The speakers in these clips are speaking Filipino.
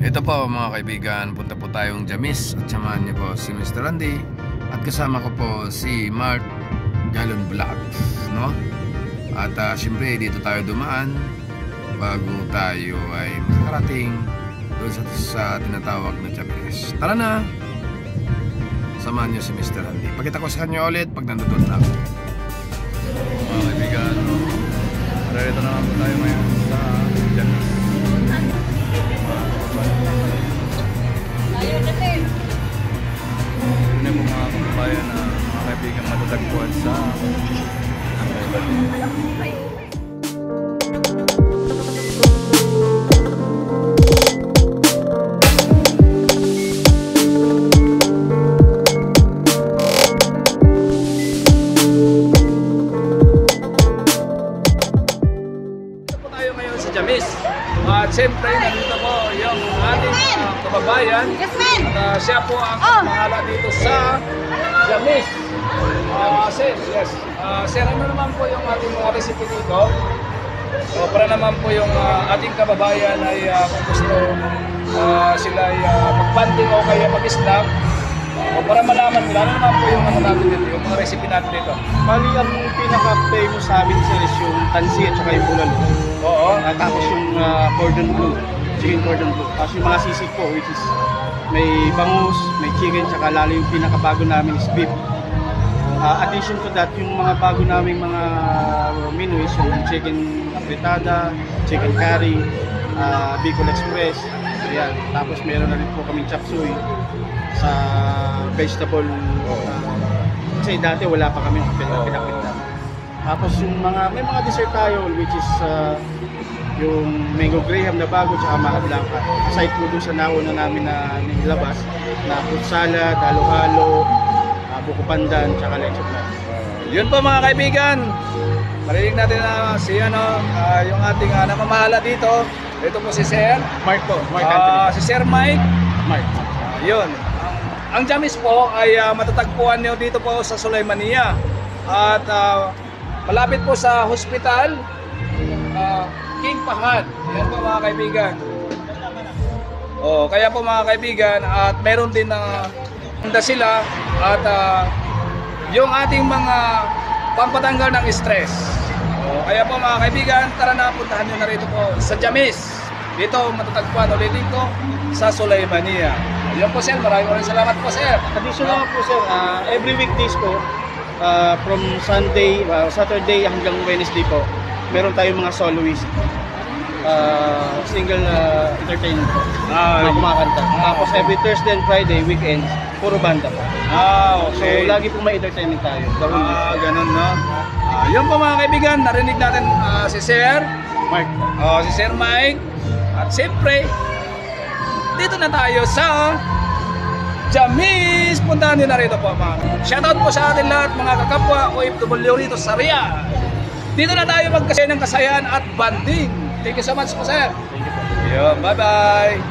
Ito po mga kaibigan, punta po tayong Jamis at samahan niyo po si Mr. Randy at kasama ko po si Mark Galon Vlogs, no? At siyempre dito tayo dumaan bago tayo ay makarating doon sa tinatawag na Jamis. Tara na! Samahan niyo si Mr. Randy. Pakita ko sa kanya ulit pag nandoon na ako. Mga kaibigan, narito na po tayo ngayon sa Jamis. Yun po mga kababayan na mga kaibigan matatagpuan sa at siyempre, nandito po yung ating kababayan at siya po ang pangalan dito sa Jamis. Sir, ano naman po yung ating mga recipe dito? Para naman po yung ating kababayan ay kung gusto sila ay mag-banding o kaya mag-islam, para malaman nila, ano naman po yung ano natin dito, yung mga recipe natin dito? Bali, ang pinaka-famous sa amin sir is yung tansi at saka yung bulalo. Oo. Tapos yung cordon bleu, chicken cordon bleu. Tapos yung mga sisig po, which is may bangus, may chicken, saka lalo yung pinaka-bago namin is beef. Addition to that, yung mga bago namin mga menu is yung chicken fritada, chicken curry, Bicol Express. Ayan. Tapos meron na rin po kaming chop suey sa vegetable. Kasi dati wala pa kami pinakit na. Tapos yung may mga dessert tayo which is yung mango graham na bago tsaka maha blanca. Aside po dun sa nauna namin na nilabas na fruit salad, halo-halo, buko pandan tsaka leche plan. Yun po mga kaibigan, marinig natin na si yung ating namamahala dito. Ito po si Sir Mark po, Mark Anthony. Si Sir Mike Mark. Yun. Ang Jamis po ay matatagpuan niyo dito po sa Sulaymania at malapit po sa hospital King Fahad. Yan po mga kaibigan. Kaya po mga kaibigan, at meron din na sila at yung ating mga pampatanggal ng stress. Kaya po mga kaibigan, tara na, puntahan nyo na rito po sa Jamis. Dito matatagpuan ulit dito sa Sulaymania. Yan po sir, maraming salamat po sir. Additional po sir, every weekdays po, from Sunday, Saturday hanggang Wednesday po, meron tayong mga soloist. Single entertainment po. Mga kumakanta. Tapos every Thursday and Friday, weekends, puro banda po. Okay. So lagi po may entertainment tayo. Ganun no. Yun po mga kaibigan, narinig natin si Sir Mark. Si Sir Mike. At siyempre, dito na tayo sa Jamis. Puntahan nyo na rito po mga. Shoutout po sa atin lahat mga kakapwa OFW rito sa Ria. Dito na tayo magkasaya ng kasayahan at banding. Thank you so much po sir. Thank you po. Bye bye.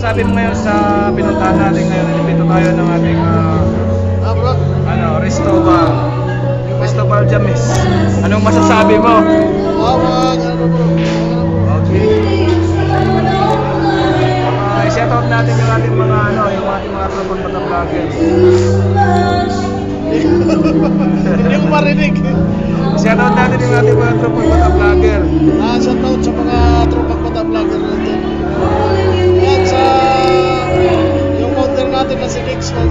masasabi mo ngayon sa pinuntahan natin ngayon? Dito tayo ng ating Bro. Cristobal Jamis. Anong masasabi mo? Wag, ano bro? Okay. I-shout out natin yung ating mga tropang bata vlogger. Hindi ko marinig. I-shout out natin yung ating mga tropang bata vlogger. Shout out sa mga tropang bata vlogger natin. Yan sa yung counter natin na si Nix sa